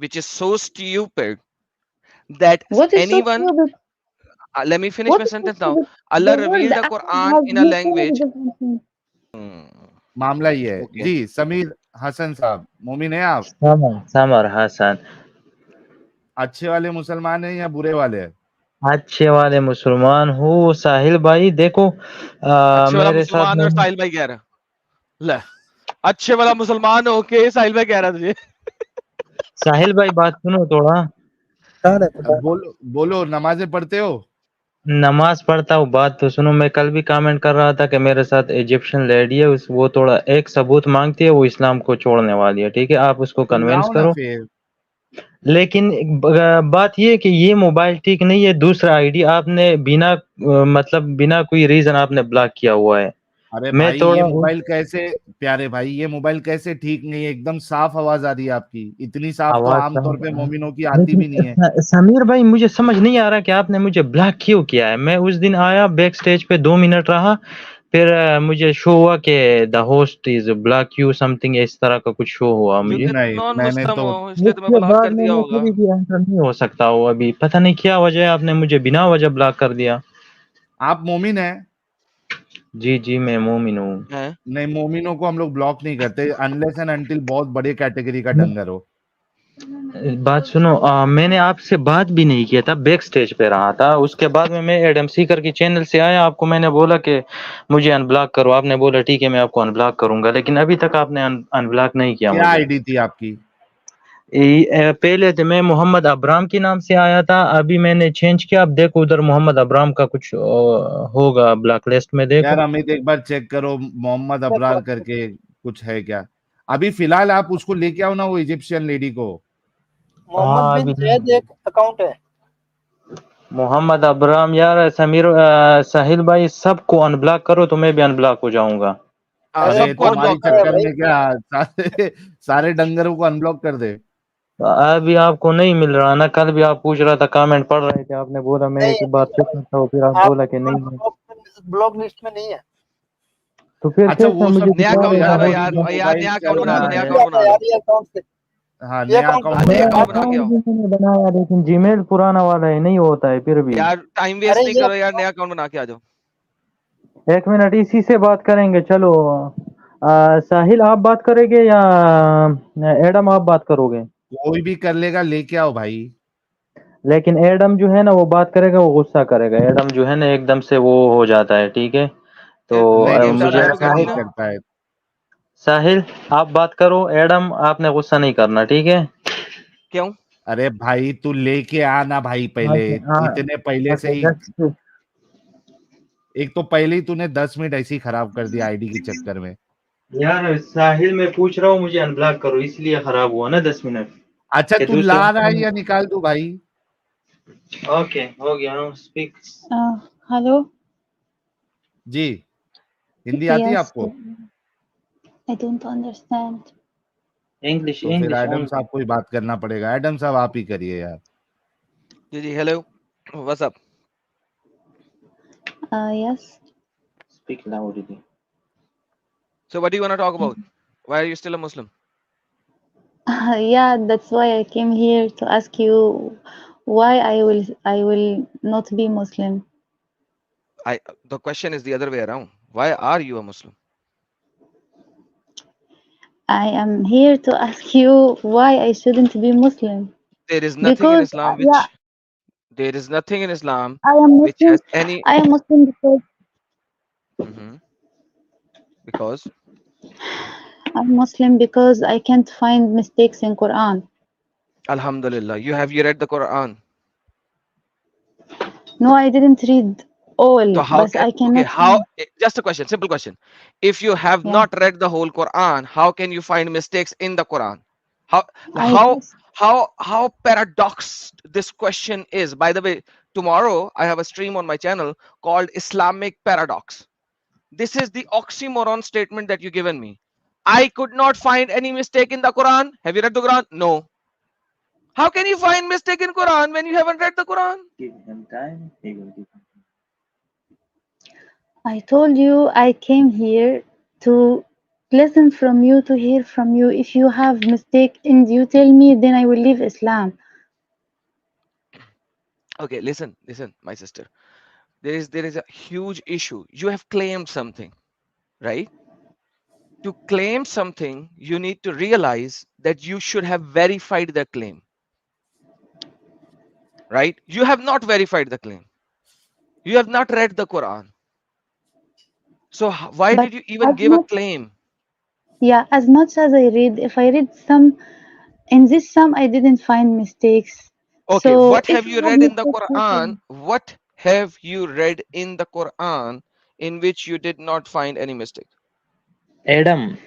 which is so stupid that What is so anyone. stupid? Let me finish What my is so sentence now. stupid? The Allah word revealed the Arab Quran has in a literally language. different things. Hmm, معاملہ یہ ہے okay. جی. سمیر حسن صاحب مومن ہیں آپ؟ سمر حسن اچھے والے مسلمان ہیں یا برے والے ہیں؟ اچھے والے مسلمان ہوں ساحل بھائی. دیکھو اچھے والا میرے ساتھ مسلمان اور ساحل بھائی کہہ رہا لے اچھے والا مسلمان ہو کے ساحل بھائی کہہ رہا تجھے. ساحل بھائی بات سنو تھوڑا. بولو بولو، نمازیں پڑھتے ہو؟ نماز پڑھتا ہوں. بات تو سنو. میں کل بھی کامنٹ کر رہا تھا کہ میرے ساتھ ایجپشن لیڈی ہے، وہ تھوڑا ایک ثبوت مانگتی ہے، وہ اسلام کو چھوڑنے والی ہے. ٹھیک ہے، آپ اس کو تو کنونس لاؤ نا کرو. پھر. لیکن بات یہ ہے کہ یہ موبائل ٹھیک نہیں ہے. دوسرا آئی ڈی آپ نے بنا مطلب بنا کوئی ریزن آپ نے بلاک کیا ہوا ہے. ارے میں بھائی یہ تھوڑا موبائل کیسے، پیارے بھائی یہ موبائل کیسے ٹھیک نہیں ہے؟ ایک دم صاف آواز آ رہی ہے آپ کی، اتنی صاف تو آواز عام طور پہ صاحب، مومنوں کی آتی لیکن بھی نہیں ہے. سمیر بھائی مجھے سمجھ نہیں آ رہا کہ آپ نے مجھے بلاک کیوں کیا ہے. میں اس دن آیا بیک سٹیج پہ 2 منٹ رہا، پھر مجھے شو ہوا کہ the host is block you something, اس طرح کا کچھ شو ہوا مجھے. کیونکہ تم نہیں نان میں نے مسلم تو، ہو اس لیے اس تمہیں کے بلاک بعد کر میں دیا نے ہوگا. کبھی بھی انٹر نہیں ہو سکتا ہوں. ابھی پتہ نہیں کیا وجہ ہے، آپ نے مجھے بنا وجہ بلاک کر دیا. آپ مومن ہیں؟ جی جی میں مومن ہوں. ہیں؟ نہیں، مومنوں کو ہم لوگ بلاک نہیں کرتے انلیس اینڈ انٹل بہت بڑے کیٹیگری کا ڈنگر ہو. بات سنو، میں نے آپ سے بات بھی نہیں کیا تھا، بیک سٹیج پہ رہا تھا. اس کے بعد میں ایڈم سیکر کی چینل سے آیا، آپ کو میں نے بولا کہ مجھے ان بلاک کرو. آپ نے بولا ٹھیک ہے میں آپ کو ان بلاک کروں گا، لیکن ابھی تک آپ نے ان بلاک نہیں کیا کیا مجھے. آئی ڈی تھی آپ کی؟ پہلے تو میں محمد ابرام کے نام سے آیا تھا، ابھی میں نے چینج کیا. اب دیکھو ادھر محمد ابرام کا کچھ ہوگا بلاک لسٹ میں، یار دیکھو. امیت ایک بار چیک کرو محمد ابرار کر کے کچھ ہے کیا. ابھی فی الحال آپ اس کو لے کے آؤ نا، وہ ایجپشین لیڈی کو. ہاں ابھی ایک اکاؤنٹ ہے محمد ابرام. یار سمیر ساحل بھائی سب کو ان بلاک کرو تو میں بھی ان بلاک ہو جاؤں گا. ارے سب کو ان تمہاری بلاک کرو. چکر میں کیا سارے ڈنگروں کو ان بلاک کر دے. ابھی آپ کو نہیں مل رہا نا. کل بھی آپ پوچھ رہا تھا، کامنٹ پڑھ رہے تھے، آپ نے بولا میں ایک بات چیک کرتا ہوں، پھر آپ آپ بولا کہ نہیں. بلاک لسٹ میں نہیں ہے. تو پھر اچھا کیسے وہ مجھے سب نیا دکھا چھوڑو اکاؤنٹ رہے یار، بنانا ہیں؟ ابھی یار جو یار موبائل نیا اکاؤنٹ چل بنا رہا دو، نیا ہے. اکاؤنٹ بنا دو. ہاں یہ نیا اکاؤنٹ نیا نیا بناؤ. اکاؤنٹ بنا کے اکاؤنٹ آؤ. بھی میں نے بنایا، لیکن جی میل پرانا والا ہے، نہیں ہوتا ہے پھر بھی. یار ٹائم ویسٹ ارے نہیں یہ کرو یار، نیا اکاؤنٹ بنا کے آ جاؤ. ایک منٹ اسی سے بات کریں گے. چلو ساحل آپ بات کریں گے یا ایڈم آپ بات کرو گے؟ کوئی بھی کر لے گا، لے کے آؤ بھائی. لیکن ایڈم جو ہے نا وہ بات کرے گا، وہ غصہ کرے گا. ایڈم جو ہے نا ایک دم سے وہ ہو جاتا ہے. ٹھیک ہے تو نہیں نہیں، انسٹا وہ مجھے شروع ایسا کر دی نہیں نا. کرتا ہے. ساحل آپ بات کرو، ایڈم آپ نے غصہ نہیں کرنا. ٹھیک ہے. کیوں؟ ارے بھائی تو لے کے آنا بھائی پہلے. اتنے پہلے سے ہی ایک تو پہلے ہی تو نے 10 منٹ ایسے ہی خراب کر دیا آئی ڈی کے چکر میں. یار ساحل میں پوچھ رہا ہوں مجھے ان بلاک کرو، اس لیے خراب ہوا نا 10 منٹ. اچھا کہ تو لا دوسرا رہا ہے یا نکال دوں بھائی؟ اوکے ہو گیا. اسپیک. Hello. جی ہندی آتی ہے Yes. آپ کو؟ I don't understand. انگلش تو پھر انگلش ایڈم اونلی. صاحب کو ہی بات کرنا پڑے گا. ایڈم صاحب آپ ہی کریے یار. جی جی hello what's up. Yes. Speak loudly. So what do you want to talk about? Why are you still a Muslim? Yeah, that's why I came here to ask you why I will not be Muslim. The question is the other way around. Why are you a Muslim? I am here to ask you why I shouldn't be Muslim. There is nothing in Because Islam yeah, which there is nothing in Islam I am which Muslim. has any. I am Muslim Mhm. Because because I can't find mistakes in Quran. Alhamdulillah, you read the Quran. No, I didn't read So all, how but can I okay cannot how find. just a question, simple question. If you have Yeah, not read the whole Quran, how can you find mistakes in the Quran? How I how just how paradox this question is. By the way, tomorrow I have a stream on my channel called Islamic Paradox. This is the oxymoron statement that you given me. I could not find any mistake in the Quran. Have you read the Quran? No. How can you find mistake in Quran when you haven't read the Quran? Give him time, he will give. I told you I came here to listen from you, to hear from you. If you have mistake and you tell me, then I will leave Islam. Okay, listen, my sister. There is a huge issue. You have claimed something, right? To claim something, you need to realize that you should have verified the claim, right? You have not verified the claim. You have not read the Quran. So why But did you even as give a much, claim? yeah, as much as I read, if I read some, in this some I didn't find mistakes. Okay, So what if have you you have read in the mistakes, Quran? What have you read in the Quran in which you did not find any mistake? Adam,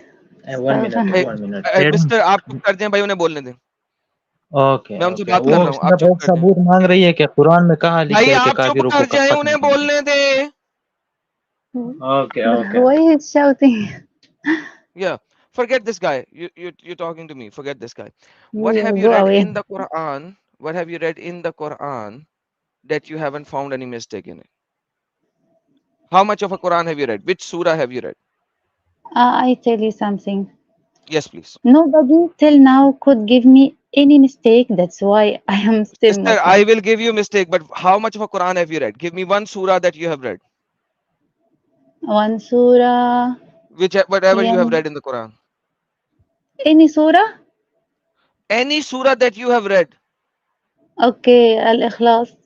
1 minute, A, 1 minute. Adam, mister आप चुप कर जाएं भाई, उन्हें बोलने दें. Okay मैं उनसे ओके, बात वो कर रहा हूँ, आप सिर्फ चुप एक कर जाएं. सबूत मांग रही है कि कुरान में कहाँ भाई लिखा है कि आप चुप काफिरों को कर जाएं, कत्ल उन्हें करना बोलने दें. है। Okay okay. why is shouting? Yeah, forget this guy. You're talking to me. Forget this guy. What have you Go read away. in the Quran? What have you read in the Quran that you haven't found any mistake in it? How much of a Quran have you read? Which surah have you read? I tell you something. Yes, please. Nobody till now could give me any mistake. That's why I am still Sister, I Muslim. will give you mistake, but how much of a Quran have you read? Give me one surah that you have read. One surah, Whatever you yeah. have read in the Quran. Any surah? Any surah that you have read. Okay, Al-Ikhlas.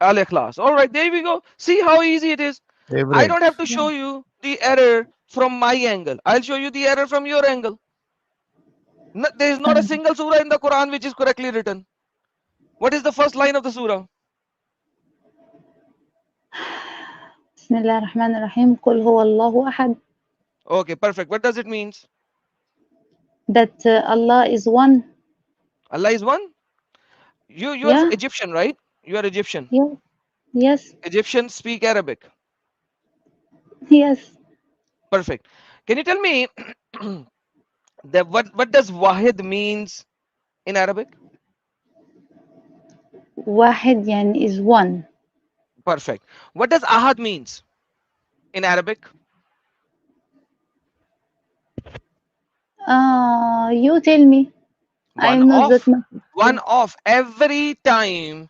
Al-Ikhlas. All right, there we go. See how easy it is. I don't Favorite. have to show you the error from my angle. I'll show you the error from your angle. No, there is not a single surah in the Quran which is correctly written. What is the first line of the surah? Bismillah ar-Rahman ar-Rahim. Qul huwa Allahu ahad. Okay, perfect. What does it mean? That Allah is one. Allah is one. You are Yeah, Egyptian, right? You are Egyptian. yeah, yes, Egyptians speak Arabic. yes. Perfect. Can you tell me that what does Wahid means in Arabic? Wahid yani is one. Perfect. What does Ahad means in Arabic? You tell me. One I'm not that off. much. One off. Every time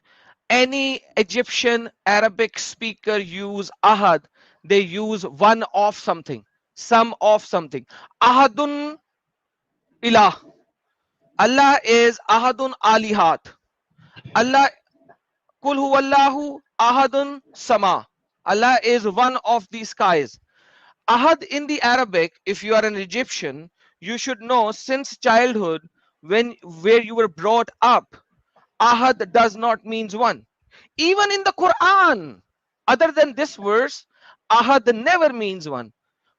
any Egyptian Arabic speaker use Ahad, they use one of something, some of something. Ahadun ilah. Allah is Ahadun alihat. Allah Kul huwallahu ahadun sama. Allah is one of the skies. Ahad in the Arabic, if you are an Egyptian, you should know since childhood when where you were brought up, Ahad does not means one. Even in the Quran, other than this verse, Ahad never means one.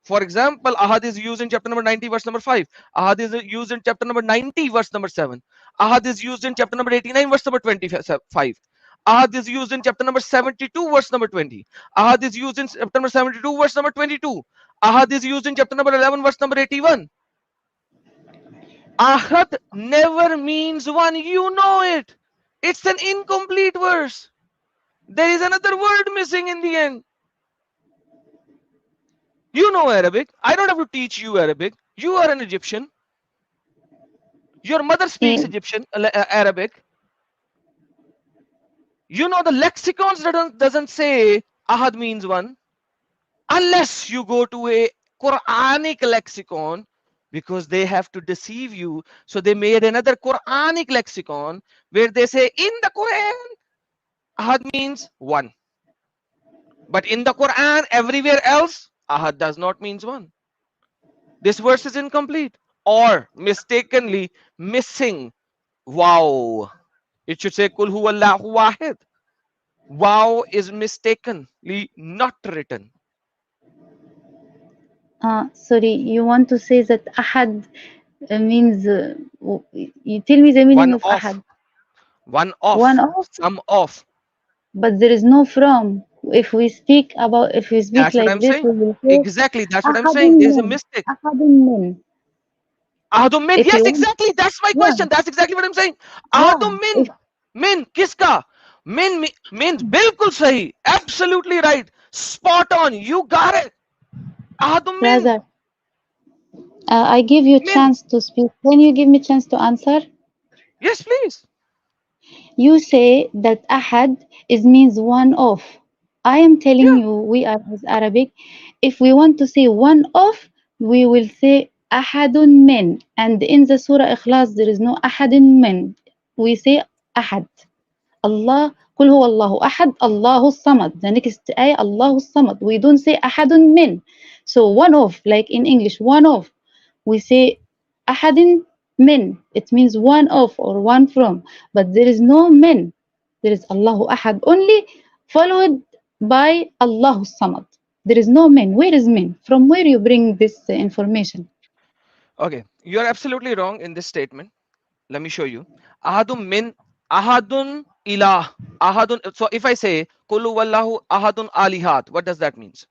For example, Ahad is used in chapter number 90, verse number 5. Ahad is used in chapter number 90, verse number 7. Ahad is used in chapter number 89, verse number 25. Ahad is used in chapter number 72, verse number 20. Ahad is used in chapter number 72, verse number 22. Ahad is used in chapter number 11, verse number 81. Ahad never means one. You know it. It's an incomplete verse. There is another word missing in the end. You know Arabic. I don't have to teach you Arabic. You are an Egyptian. Your mother speaks Eh, Egyptian, Arabic. You know the lexicons that doesn't say Ahad means one. Unless you go to a Quranic lexicon, because they have to deceive you. So they made another Quranic lexicon where they say in the Quran, Ahad means one. But in the Quran, everywhere else, Ahad does not means one. This verse is incomplete or mistakenly missing. Wow. It should say Kul huwallahu wahid. Wow is mistakenly not written. sorry, you want to say that Ahad means, you tell me the meaning One of off. Ahad. One One off. of, Some off. but there is no from. If we speak That's what like I'm this, saying. we will say Exactly. That's what I'm saying. Ahadun There's a min. mistake. Ahadun min. Ahadum min. If Yes, you want, exactly. That's my yeah, question. That's exactly what I'm saying. yeah. Ahadum min. If Min. Kiska? Min means bilkul sahi. Absolutely right. Spot on. You got it. Ahadum min. brother, I give you Min. chance to speak. Can you give me chance to answer? Yes, please. You say that ahad is means one of. I am telling Yeah. you, we are as Arabic. If we want to say one of, we will say ahadun min. And in the Surah Ikhlas, there is no ahadun min. We say ahad. Allah, قل هو الله أحد الله الصمد. The next ayah, الله الصمد. We don't say أحد من. So one of, like in English, one of. We say أحد من. It means one of or one from. But there is no من. There is الله أحد only, followed by الله الصمد. There is no من. Where is من? From where you bring this information? Okay. You are absolutely wrong in this statement. Let me show you. Ahadun min, ahadun ilah, ahadun. So if I say kulu wallahu ahadun alihat, what does that means?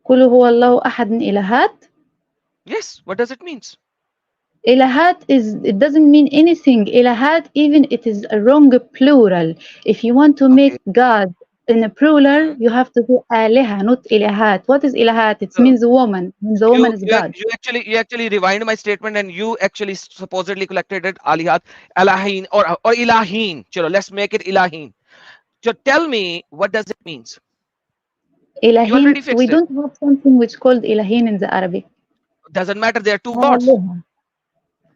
قل هو الله أحد إلهات. Yes, what does it means? Ilahat is, it doesn't mean anything. Ilahat, even it is a wrong plural. If you want to Okay. make God in a plural, Mhm. you have to say aliha, not ilahat. What is ilahat? It So means woman. Means the woman is God. you actually rewind my statement and you actually supposedly collected it alihat, alahin or ilahin. Chalo, let's make it ilahin. So tell me what does it means? You Ilahin, already we fixed it. don't have something which called ilahin in the Arabic. Doesn't matter. There are two gods. Aliha.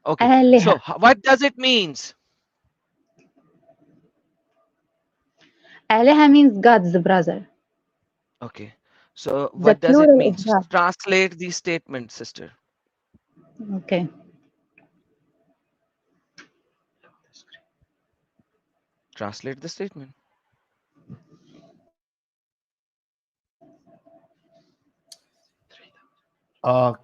Okay. Aliha. So what does it means? Aliha means God's brother. Okay. So The what does it plural mean? of God. Translate the statement, sister. Okay. Translate the statement.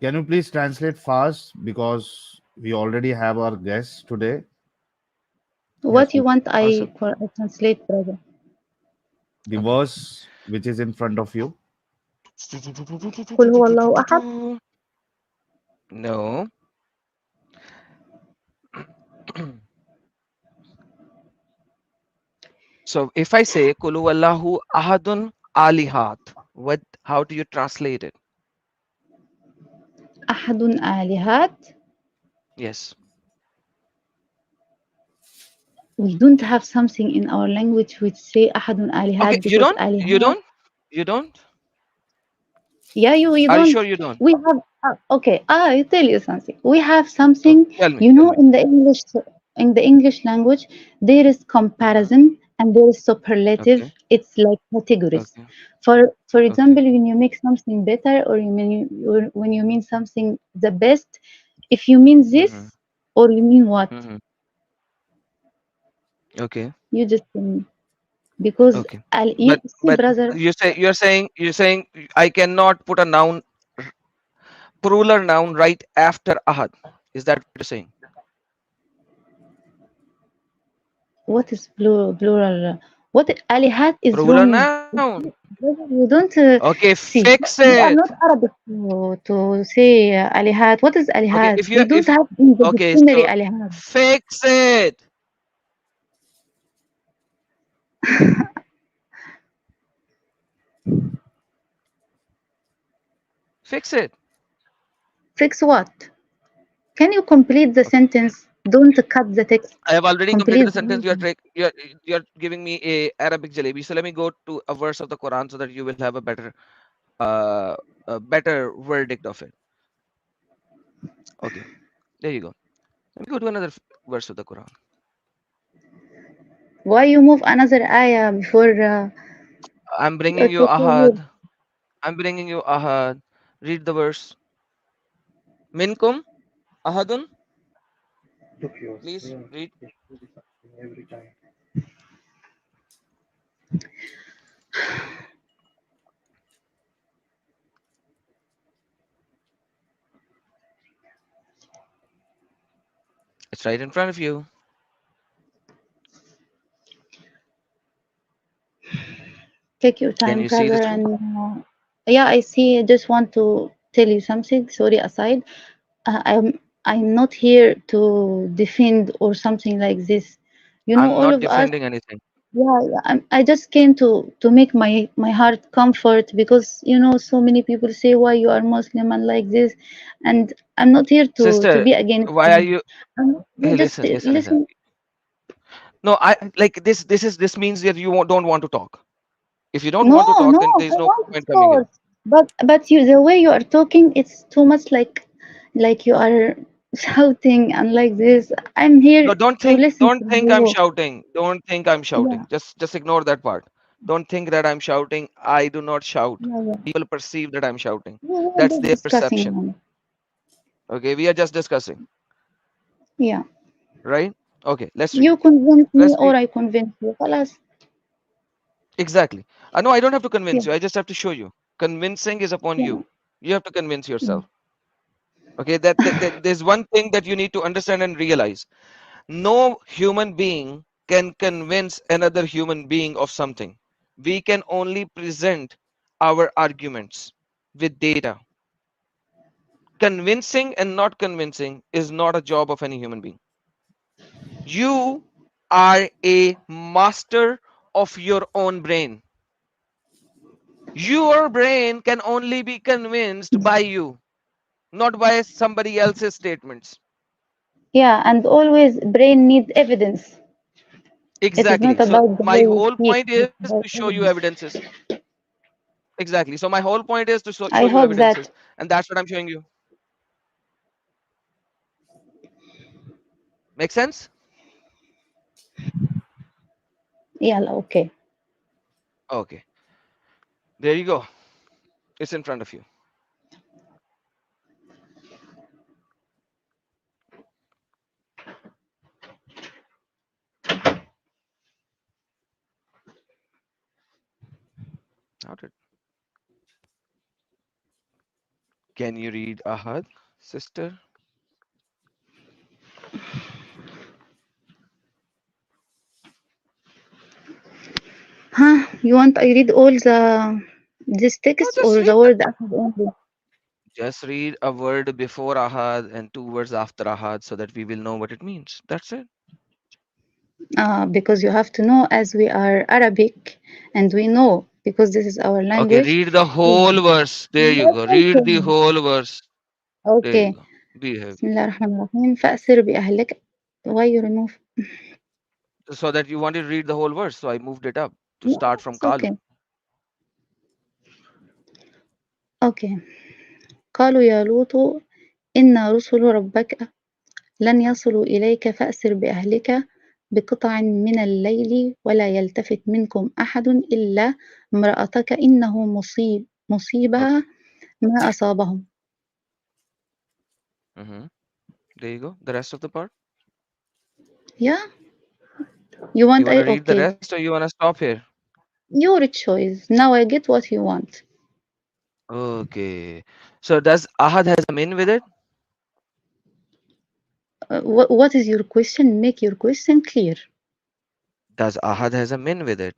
Can you please translate fast because we already have our guests today. Yes, What you please. want, Awesome. I translate, brother. The Okay. verse which is in front of you. قل هو الله أحد. No. So if I say Kulu Allahu Ahadun Alihat, what how do you translate it? أحد آلهات. Yes. We don't have something in our language which say أحد Okay, آلهات you because don't? You آلهات. don't? You don't? Yeah, you Are you don't. sure you don't? We have okay. I tell you something. We have Okay, something. tell me, You tell know, me. in the English language, there is Uh-huh. comparison and there is superlative. Okay, It's like categories. okay, For okay. example, when you make something better, or when you mean something the best, if you mean this Mm-hmm. or you mean what, Mm-hmm. Okay, you just tell me. Because okay. you see, But brother, you're saying I cannot put a noun plural noun right after ahad. Is that what you're saying? what is plural? What alihat is Plural wrong. noun. You don't Okay, see. fix We are it. not Arabic to say alihat. What is Okay, alihat? if you We don't if have in the okay, dictionary so alihat. fix it. Fix it. Fix what? Can you complete the Okay. sentence? Don't cut the text. I have already completed Complete the the sentence. sentence. You're giving me a Arabic jalebi. So let me go to a verse of the Quran so that you will have uh a better verdict of it. Okay, there you go. Let me go to another verse of the Quran. Why you move another ayah before? I'm bringing you Okay, tell you. Ahad. I'm bringing you Ahad. Read the verse. Minkum Ahadun. Look yours. Please Yeah, read. it should be something every time. It's right in front of you. Take your Can time, you see the brother. screen? And yeah, I see. I just want to tell you something. Sorry, aside. I'm not here to defend or something like this. You know, I'm all not of us. defending anything. Yeah, yeah, I just came to make my heart comfort because you know so many people say why you are Muslim and like this, and I'm not here to Sister, be against why are them. you? I Hey, just listen. listen. No, I like this. This means that you don't want to talk. If you don't No, want to talk, no, then there I is no want point coming here. short. But you the way you are talking, it's too much like you are shouting and like this. I'm here No, to listen don't from think I'm you. shouting. Don't think I'm Yeah, shouting. Just ignore that part. Don't think that I'm shouting. I do not shout. yeah, yeah. People perceive that I'm shouting. We were That's just their discussing perception. now. Okay, we are just discussing, Yeah. right? Okay, let's read. You convince me Let's or read. I convince you. خلاص. Exactly. No, I don't have to Yeah. convince you. I just have to show you. Convincing is upon Yeah. you. You have to convince Yeah. yourself. Okay, that there's one thing that you need to understand and realize. No human being can convince another human being of something. We can only present our arguments with data. Convincing and not convincing is not a job of any human being. You are a master of your own brain. Your brain can only be convinced by you, not by somebody else's statements. Yeah, and always brain needs evidence. It is not Exactly. So about the my way you whole speak, point is it's to about show you evidence. evidences. Exactly. So my whole point is to show I you hope evidences, that, and that's what I'm showing you. Make sense? yeah, okay. Okay. There you go. It's in front of you. How did? Can you read Ahad, sister? Huh? You want I read all the this No, text just or read the the. word after only? Just read a word before Ahad and two words after Ahad so that we will know what it means. That's it. Because you have to know as we are Arabic and we know because this is our Okay, language. read the We whole verse. There you go. Read the listen. whole verse. There you Okay. go. Behave. بسم الله الرحمن الرحيم فأسر بأهلك. Why you remove? So that you wanted to read the whole verse. So I moved it up to No, start from it's okay. Kalu. Okay. قالوا يا لوط إن رسل ربك لن يصلوا إليك فأسر بأهلك بقطع من الليل ولا يلتفت منكم أحد إلا امرأتك إنه مصيبها Okay. ما أصابهم. Mm-hmm. There you go. The rest of the part. Yeah, you You want want I to read the okay. rest or you want to stop here? Your choice. Now I get what you want. Okay. So does Ahad has a min with it? What is your question? Make your question clear. Does Ahad has a min with it?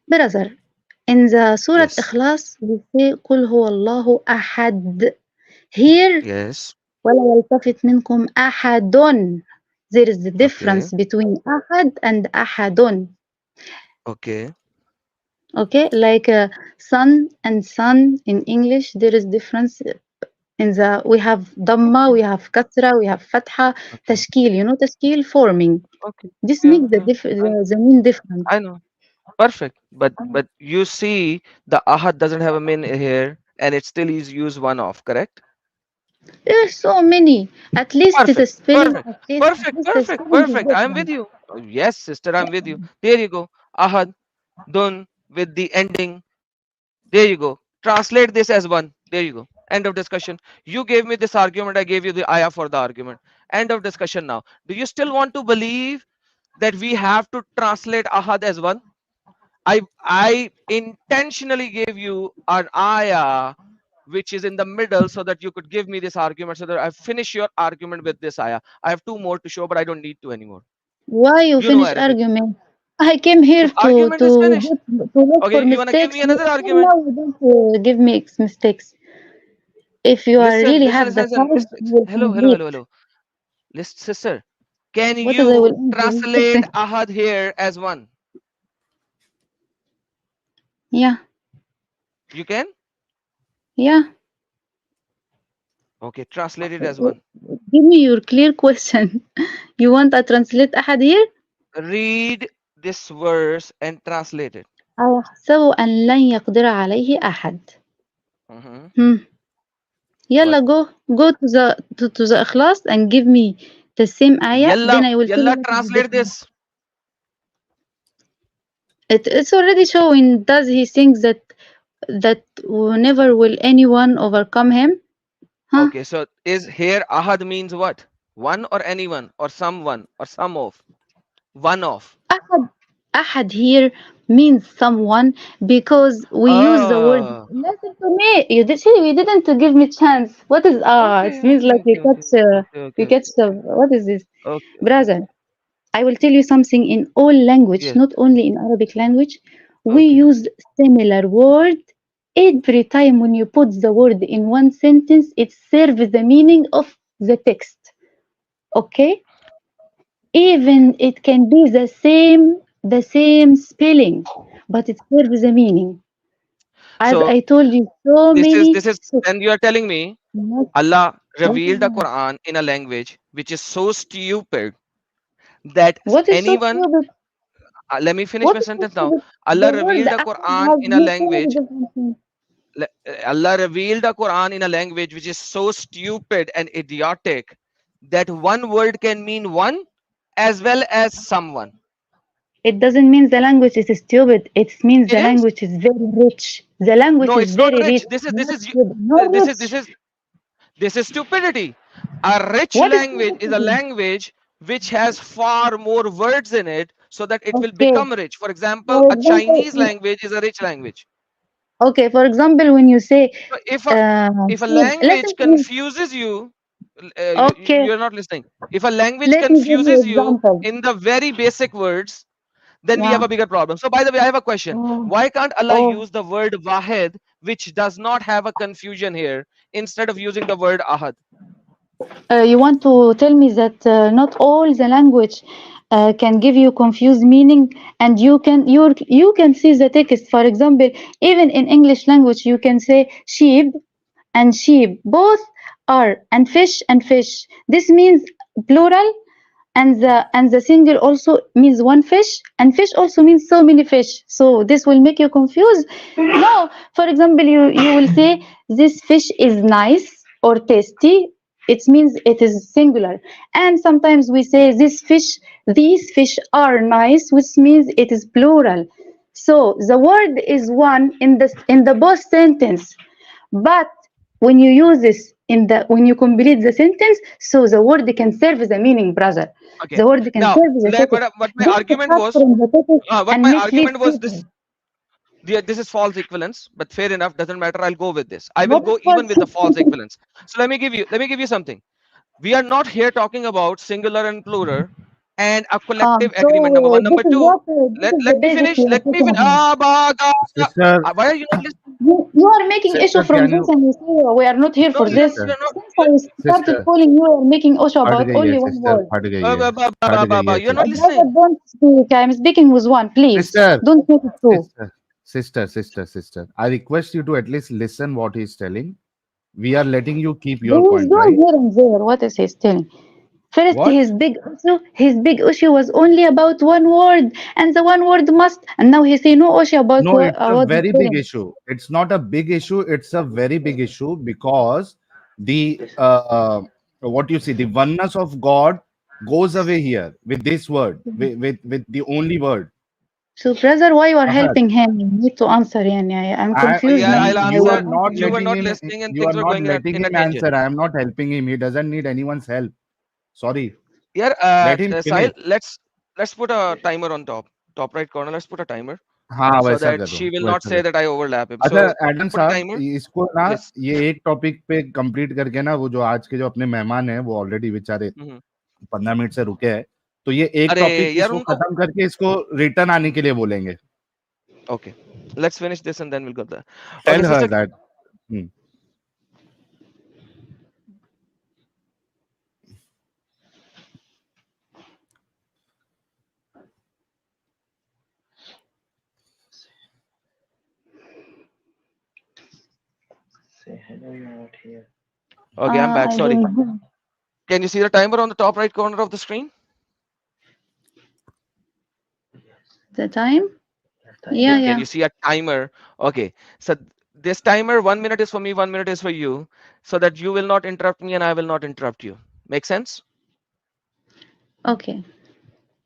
Brother, in the Surah Yes. Ikhlas, we say قل هو الله أحد. Here Yes. ولا يلتفت منكم أحد. There is the Okay. difference between أحد and أحد. Okay. Okay, like sun and sun in English, there is difference in the we have dhamma, Okay. we have kasra, we have fatha, Okay. tashkil. You know, tashkil forming. Okay. This Yeah. makes Yeah. I know. the mean difference. I know. Perfect. But you see the Ahad doesn't have a min here and it still is use one off, correct? There are so many. At least the Perfect. spelling, Perfect. at Perfect. least the Perfect. spelling is Perfect. I'm with different. you. Oh, yes, sister, I'm with you. There you go. Ahad, dun with the ending. There you go. Translate this as one. There you go. End of discussion. You gave me this argument. I gave you the ayah for the argument. End of discussion now. Do you still want to believe that we have to translate ahad as one? I intentionally gave you an ayah which is in the middle so that you could give me this argument so that I finish your argument with this ayah. I have two more to show, but I don't need to anymore. Why you You know finish Arabic. argument? I came here The argument is finished. to look for Okay, you wanna give mistakes. me You another until argument? now you don't give me mistakes. If you are Listen, really listen, have listen, the listen. courage, you will Hello, hello, hello, complete. hello. Listen, sister. Can What is I will you answer? translate ahad here as one? Yeah, You can? yeah. Okay, translate it as one. Give me your clear question. You want I translate أحد here? Read this verse and translate it. أيحسب أن لن يقدر عليه أحد. Mhm. Hmm. What? يلا go to the إخلاص and give me the same ayah. Then Yalla, I will tell you yalla, what is the translate difference. this. It's already showing. Does he think that never will anyone overcome him? Huh? Okay, so is here ahad means what? One or anyone or someone or some of? One of. أحد أحد here means someone because we use the word. Oh, Listen to me. You didn't give me chance. What is It okay, means okay, like okay, okay, okay, you okay, catch okay, the what is this, okay, okay, brother? I will tell you something in all language, yes, not only in Arabic language. We okay. use similar word every time when you put the word in one sentence. It serves the meaning of the text. Okay, even it can be the same spelling, but it serves a meaning. As So I told you, so this many. is and you are telling me What Allah what is revealed the that? Quran in a language which is so stupid that What is so anyone, stupid? let me finish What my is so sentence now. stupid? Allah The word revealed the ahad Quran has in a so many language. different things. Allah revealed the Quran in a language which is so stupid and idiotic that one word can mean one as well as someone. It doesn't mean the language is stupid. It means It the is. language is very rich. The language No, is it's not very rich. rich, This not is stupid. No this is rich. this is stupidity. A rich What is language is a stupidity? language which has far more words in it so that it will Okay. become rich. For example, For a Chinese example, language is a rich language. okay. For example, when you say, So uh, if a listen language to me. confuses you, Okay. you're not listening. If a language Let me give you confuses you example. in the very basic words, then we have Yeah. a bigger problem. So by the way, I have a question. Oh, Why can't Allah oh. use the word wahid, which does not have a confusion here, instead of using the word ahad? You want to tell me that not all the language can give you confused meaning, and you can see the text. For example, even in English language, you can say sheep and sheep. Both are and fish. This means plural, and the single also means one fish, and fish also means so many fish. So this will make you confused. No, for example, you will say this fish is nice or tasty. It means it is singular. And sometimes we say these fish are nice, which means it is plural. So the word is one in the both sentence, but when you use this when you complete the sentence, so the word can serve the meaning, brother. Okay. The word can Now, serve the text. what my Don't argument cut was, from the text what and my mislead argument was people. this. This is false equivalence, but fair enough. Doesn't matter. I'll go with this. I will What is go even false? with the false equivalence. So let me give you something. We are not here talking about singular and plural and a collective So agreement. Number one. Number two. this Let is the let me basic finish. we are Let me talking finish. about. Sister, Why are you not listening? You are making issue sister, from can this, you, and you say we are not here No, for this. sister, you're not. Since I started sister, calling you, you are making issue फट about गई है only one sister, word. फट गई है, फट गई है You're not sister, Brother, listening. don't speak. I am speaking with one. Please sister, don't make it two. sister, sister. I request you to at least listen what he's telling. We are letting you keep your He's point, going right? here and there. What is he telling? First, What? his big issue was only about one word, and the one word must. And now he say no issue about No, what it's a about the very big spelling. issue. It's not a big issue. It's a very big issue because the what you see, the oneness of God goes away here with this word, with the only word. So, brother, why you are Ahad. helping him? You need to answer. Yani, I'm confused. Yeah, Yani, I'll I You will are answer. not You were letting not him. listening, and You things are were not going letting in a him tangent. answer. I am not helping him. He doesn't need anyone's help. Sorry. Yeah, Let him Sahil, finish. let's put a timer on top right corner. Let's put a timer हाँ so वैसा that करो she will not वैसा say करो that I overlap him. अच्छा So Adam put a साहब timer. इसको ना Yes. ये एक टॉपिक पे कंप्लीट करके ना वो जो आज के जो अपने मेहमान हैं वो ऑलरेडी बेचारे Mhm. 15 मिनट से रुके हैं तो ये एक अरे टॉपिक यार इसको उनको. खत्म करके इसको रिटर्न आने के लिए बोलेंगे Okay. Let's finish this and then we'll go there. Okay, tell her sister. That Okay, I'm back. I Sorry. don't know Can you see the timer on the top right corner of the screen? the time. Yeah, Can yeah. you see a timer? Okay. So this timer, 1 minute is for me, 1 minute is for you, so that you will not interrupt me and I will not interrupt you. Make sense? Okay.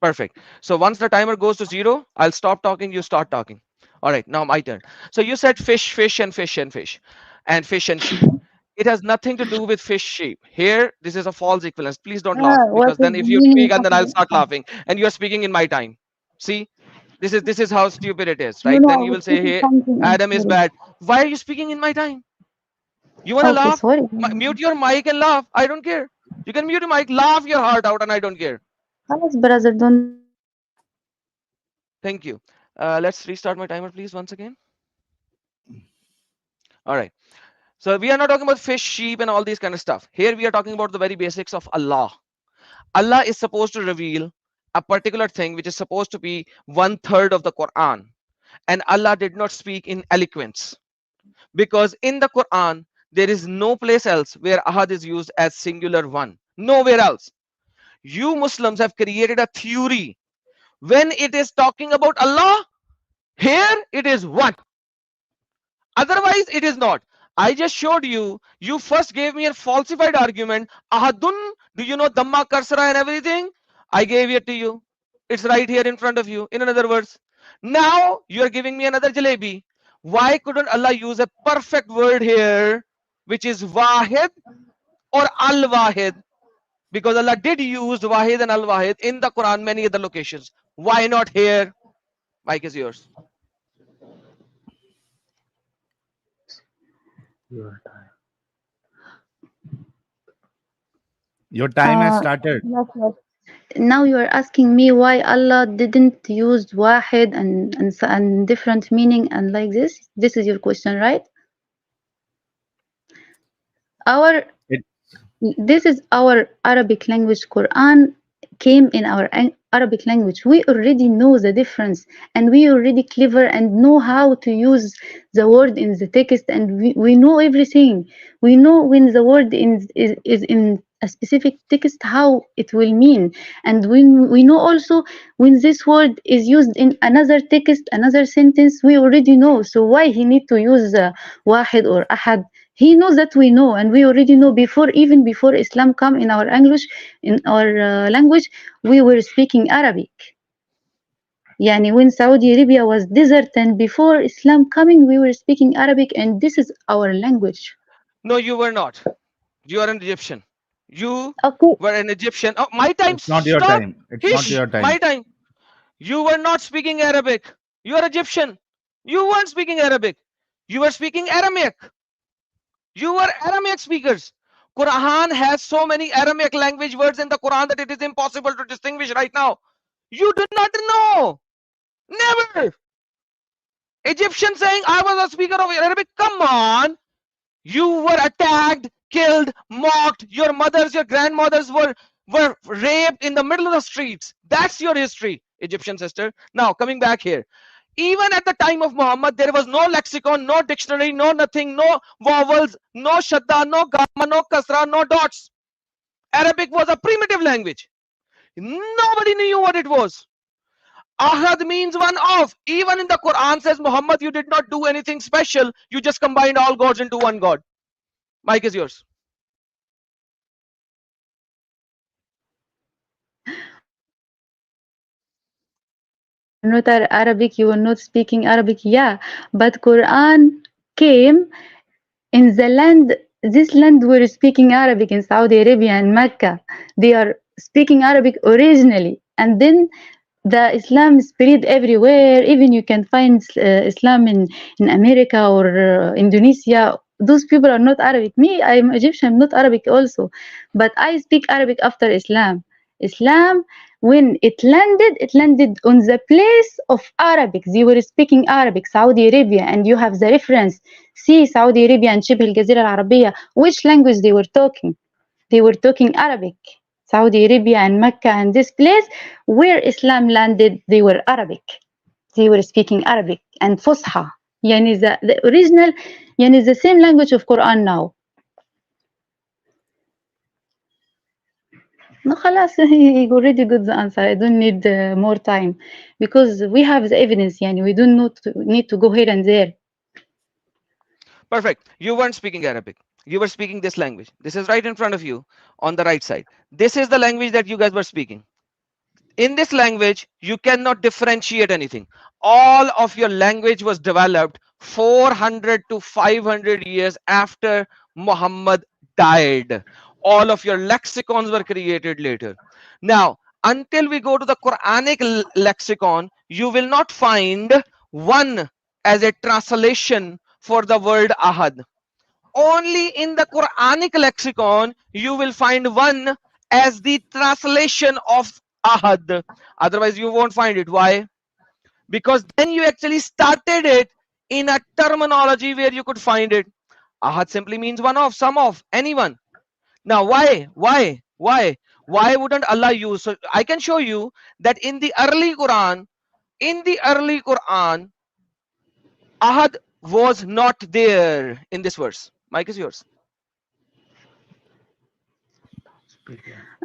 Perfect. So once the timer goes to zero, I'll stop talking, you start talking. All right, now my turn. So you said fish, fish, and fish, and fish, and fish and sheep. It has nothing to do with fish, sheep. Here, this is a false equivalence. Please don't laugh, What because is then the if you meaning speak and of then I'll the start laughing, and you're speaking in my time. See, this is how stupid it is, No, right? no, Then I you was will say, speaking hey, something else. Adam is Sorry. bad. Why are you speaking in my time? You wanna Okay, laugh? sorry. Mute your mic and laugh. I don't care. You can mute your mic, laugh your heart out, and I don't care. خلاص brother, don't do that. Thank you. Let's restart my timer, please, once again. All right. So we are not talking about fish, sheep, and all these kind of stuff. Here we are talking about the very basics of Allah. Allah is supposed to reveal a particular thing which is supposed to be 1/3 of the Quran. And Allah did not speak in eloquence, because in the Quran there is no place else where ahad is used as singular one. Nowhere else. You Muslims have created a theory. When it is talking about Allah, here it is one. Otherwise, it is not. I just showed you. You first gave me a falsified argument. Ahadun, do you know Dhamma, Karsara, and everything? I gave it to you. It's right here in front of you. In another words, now you are giving me another jalebi. Why couldn't Allah use a perfect word here, which is Wahid or Al Wahid? Because Allah did use Wahid and Al Wahid in the Quran, many other locations. Why not here? Mike is yours. Your time has started. Yes, yes. Now you are asking me why Allah didn't use wahid and different meaning and like this. This is your question, right? Our It, This is our Arabic language. Quran came in our Arabic language. We already know the difference, and we already clever and know how to use the word in the text, and we know everything. We know when the word is in a specific text how it will mean, and when we know also when this word is used in another text, another sentence, we already know. So why he need to use wahid or ahad? He knows that we know, and we already know before, even before Islam come in our English, in our language, we were speaking Arabic. Yani when Saudi Arabia was desert and before Islam coming, we were speaking Arabic, and this is our language. No, you were not. You are an Egyptian. You Okay, were an Egyptian. Oh, my time. it's not your Stop. time. It's not Hish. your My time. time. You were not speaking Arabic. You are Egyptian. You weren't speaking Arabic. You were speaking Aramaic. You were Aramaic speakers. Quran has so many Aramaic language words in the Quran that it is impossible to distinguish right now. You do not know. Never. Egyptian saying I was a speaker of Arabic. Come on. You were attacked, killed, mocked. Your mothers, your grandmothers were raped in the middle of the streets. That's your history, Egyptian sister. Now, coming back here. Even at the time of Muhammad, there was no lexicon, no dictionary, no nothing, no vowels, no shadda, no gamma, no kasra, no dots. Arabic was a primitive language. Nobody knew what it was. Ahad means one of. Even in the Quran says, Muhammad, you did not do anything special. You just combined all gods into one God. Mike is yours. you are not Arabic, you are not speaking Arabic. Yeah, but Quran came in the land. This land were speaking Arabic in Saudi Arabia and Mecca. They are speaking Arabic originally, and then the Islam spread everywhere. Even you can find Islam in America or Indonesia. Those people are not Arabic. Me, I'm Egyptian, I'm not Arabic also. But I speak Arabic after Islam. Islam, when it landed on the place of Arabic. They were speaking Arabic, Saudi Arabia, and you have the reference. See Saudi Arabia and Shibh al-Jazira al-Arabiya, which language they were talking? They were talking Arabic. Saudi Arabia and Mecca and this place where Islam landed, they were Arabic. They were speaking Arabic and Fusha. يعني the original يعني the same language of Quran now. No, خلاص he already got the answer. I don't need more time because we have the evidence. يعني we don't need to go here and there. Perfect. You weren't speaking Arabic. You were speaking this language. This is right in front of you on the right side. This is the language that you guys were speaking. In this language, you cannot differentiate anything. All of your language was developed 400 to 500 years after Muhammad died. All of your lexicons were created later. Now, until we go to the Quranic lexicon, you will not find one as a translation for the word ahad. Only in the Quranic lexicon you will find one as the translation of ahad. Otherwise you won't find it. Why? Because then you actually started it in a terminology where you could find it. Ahad simply means one of, some of, anyone. Now why wouldn't Allah use? So I can show you that in the early Quran, ahad was not there in this verse. Mic is yours.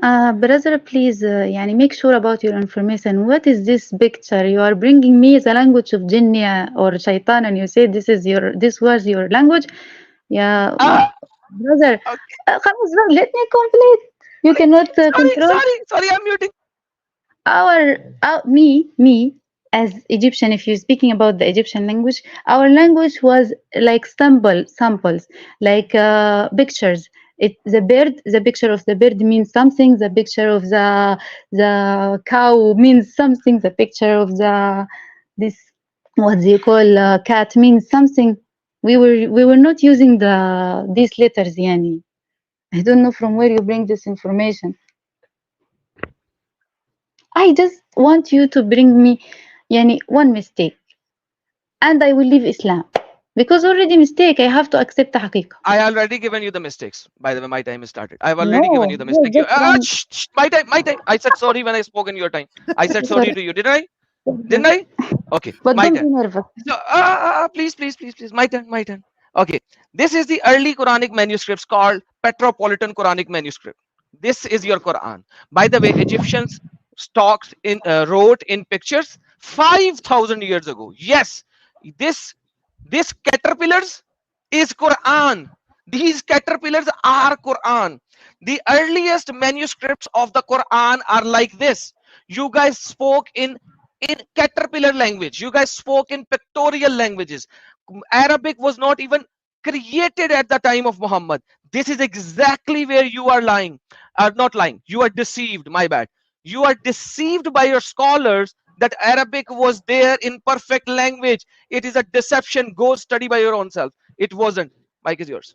Brother, please يعني make sure about your information. What is this picture? You are bringing me the language of Jinnia or Shaitan and you say this was your language. Yeah, brother. Okay. خلاص, let me complete. You cannot control. Sorry, I'm muting. Me as Egyptian, if you're speaking about the Egyptian language, our language was like samples, like pictures. The picture of the bird means something. The picture of the cow means something. The picture of this what they call cat means something. We were not using these letters, yani. I don't know from where you bring this information. I just want you to bring me يعني one mistake and I will leave Islam because already mistake I have to accept حقيقة. I already given you the mistakes. By the way, my time is started. I've already No, given you the no, mistake. just one. My time. I said sorry when I spoke in your time. I said sorry Sorry, to you. Didn't I? Didn't I? Okay, but my don't be turn. nervous. So, please. My turn. Okay, this is the early Quranic manuscripts called Petropolitan Quranic manuscript. This is your Quran. By the way, Egyptians wrote in pictures 5,000 years ago. Yes, this caterpillars is Quran. These caterpillars are Quran. The earliest manuscripts of the Quran are like this. You guys spoke in caterpillar language. You guys spoke in pictorial languages. Arabic was not even created at the time of Muhammad. This is exactly where you are lying. Not lying. You are deceived. My bad. You are deceived by your scholars that Arabic was there in perfect language. It is a deception. Go study by your own self. It wasn't. Mike is yours.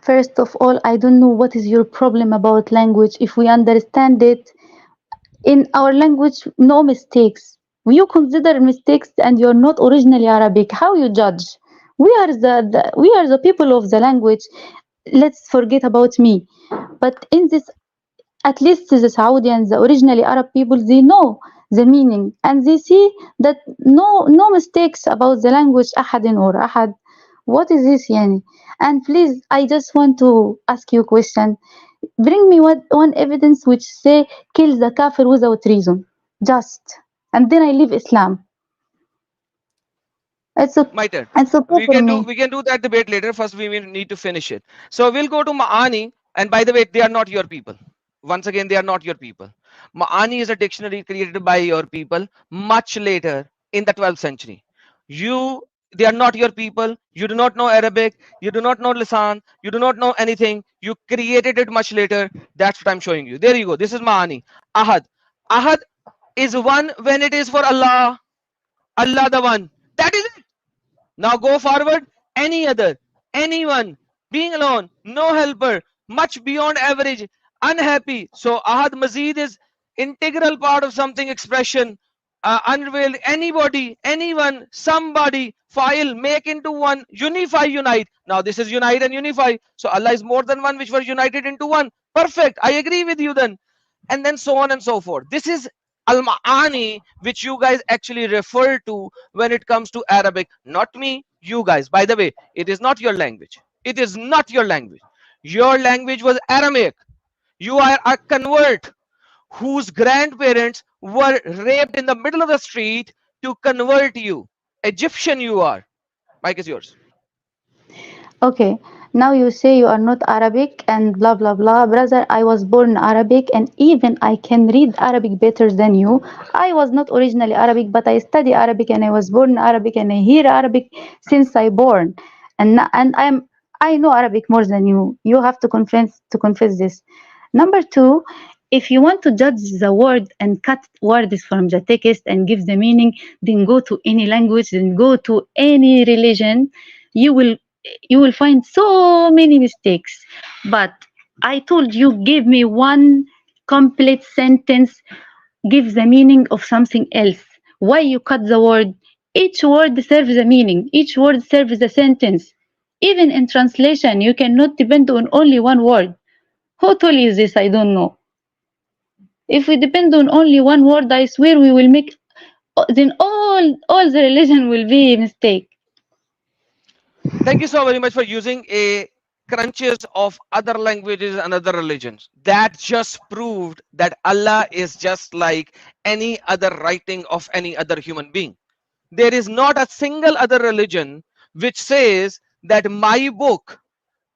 First of all, I don't know what is your problem about language. If we understand it in our language, no mistakes. You consider mistakes and you're not originally Arabic. How you judge? We are the people of the language. Let's forget about me. But in this, at least the Saudi and the originally Arab people, they know the meaning and they see that no mistakes about the language ahadin or ahad. What is this, yani? And please, I just want to ask you a question. Bring me one evidence which say kill the kafir without reason, just, and then I leave Islam. It's okay. My turn. It's okay We for can do me. we can do that debate later. First, we will need to finish it. So we'll go to Ma'ani. And by the way, they are not your people. Once again, they are not your people. Ma'ani is a dictionary created by your people much later in the 12th century. They are not your people. You do not know Arabic. You do not know Lisan. You do not know anything. You created it much later. That's what I'm showing you. There you go. This is Ma'ani. Ahad. Ahad is one when it is for Allah. Allah the one. That is it. Now go forward. Any other, anyone, being alone, no helper, much beyond average, unhappy. So Ahad Mazid is integral part of something expression. Unveiled, anybody, anyone, somebody, file, make into one, unify, unite. Now this is unite and unify. So Allah is more than one, which were united into one. Perfect. I agree with you then. And then so on and so forth. This is al-ma'ani, which you guys actually refer to when it comes to Arabic. Not me, you guys. By the way, it is not your language. It is not your language. Your language was Aramaic. You are a convert whose grandparents were raped in the middle of the street to convert you. Egyptian you are. Mike is yours. Okay, now you say you are not Arabic and blah blah blah. Brother, I was born Arabic and even I can read Arabic better than you. I was not originally Arabic, but I study Arabic and I was born Arabic and I hear Arabic since I born. And I know Arabic more than you. You have to confess this. Number two, if you want to judge the word and cut words from the text and give the meaning, then go to any language, then go to any religion. You will you will find so many mistakes. But I told you, give me one complete sentence, give the meaning of something else. Why you cut the word? Each word serves a meaning, each word serves a sentence. Even in translation, you cannot depend on only one word. Who told you this? I don't know. If we depend on only one word, I swear we will make then all the religion will be a mistake. Thank you so very much for using a crunches of other languages and other religions. That just proved that Allah is just like any other writing of any other human being. There is not a single other religion which says that my book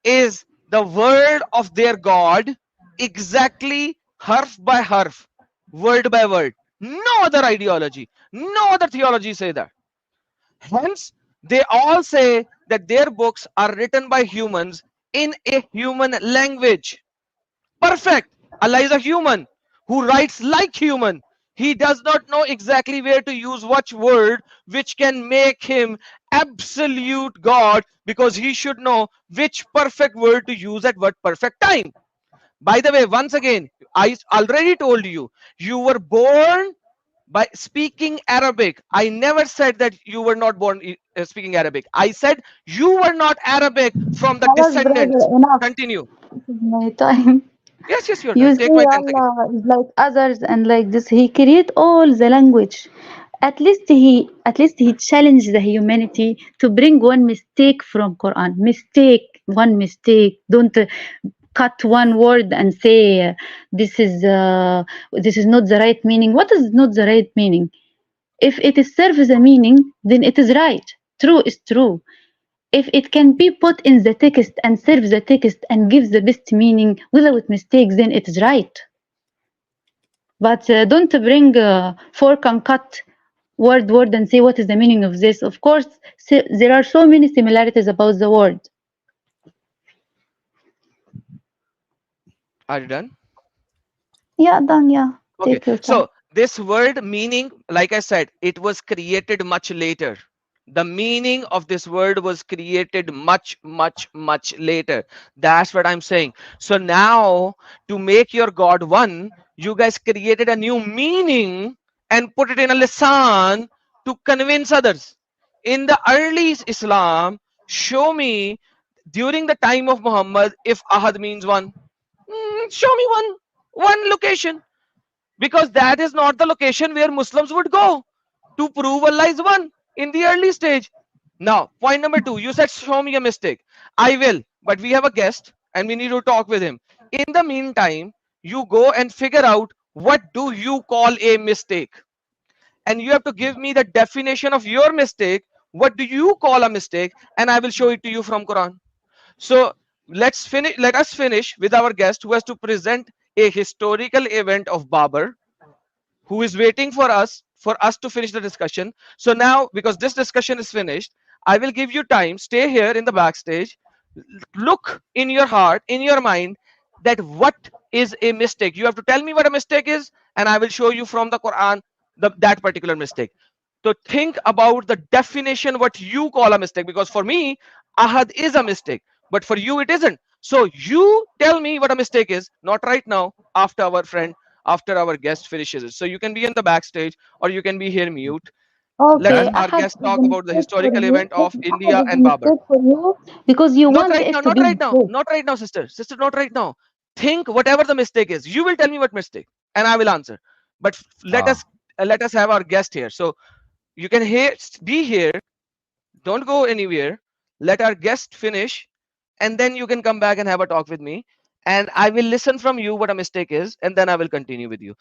is the word of their God exactly harf by harf, word by word. No other ideology, no other theology say that. Hence, they all say that their books are written by humans in a human language. Perfect. Allah is a human who writes like human. He does not know exactly where to use which word, which can make him absolute God, because he should know which perfect word to use at what perfect time. By the way, once again, I already told you, you were born by speaking Arabic. I never said that you were not born speaking Arabic. I said you were not Arabic from the خلاص brother, descendants. enough. Continue. This is my time. Yes, yes, your You time. say Take my 10 seconds. Allah is like others and like this. He create all the language. At least he challenged the humanity to bring one mistake from Quran. Mistake, one mistake. Don't cut one word and say this is not the right meaning. What is not the right meaning? If it is serves a meaning, then it is right. True is true. If it can be put in the text and serve the text and gives the best meaning without mistakes, then it is right. But don't bring fork and cut word and say what is the meaning of this. Of course, there are so many similarities about the word. Are you done? Yeah, done. Yeah, Okay. take your time. So this word meaning, like I said, it was created much later. The meaning of this word was created much, much, much later. That's what I'm saying. So now, to make your God one, you guys created a new meaning and put it in a lisan to convince others. In the early Islam, show me during the time of Muhammad if Ahad means one. Show me one location, because that is not the location where Muslims would go to prove Allah is one in the early stage. Now, point number two, you said show me a mistake. I will, but we have a guest and we need to talk with him. In the meantime, you go and figure out what do you call a mistake, and you have to give me the definition of your mistake. What do you call a mistake? And I will show it to you from Quran. So let us finish with our guest who has to present a historical event of Babur, who is waiting for us to finish the discussion. So now, because this discussion is finished, I will give you time. Stay here in the backstage. Look in your heart, in your mind, that what is a mistake. You have to tell me what a mistake is, and I will show you from the Quran that particular mistake. So think about the definition what you call a mistake, because for me, ahad is a mistake, but for you it isn't. So you tell me what a mistake is, not right now, after our friend, after our guest finishes it. So you can be in the backstage or you can be here mute. Let Okay, us our Ahad guest is talk a about the mistake for historical you. event of Listen, Ahad India is a and Babur. mistake for you because you Not want right it now, to not be right now, mistake. not right now, sister. Sister, not right now. Think whatever the mistake is. You will tell me what mistake, and I will answer. But let us have our guest here. So you can be here. Don't go anywhere. Let our guest finish, and then you can come back and have a talk with me. And I will listen from you what a mistake is, and then I will continue with you.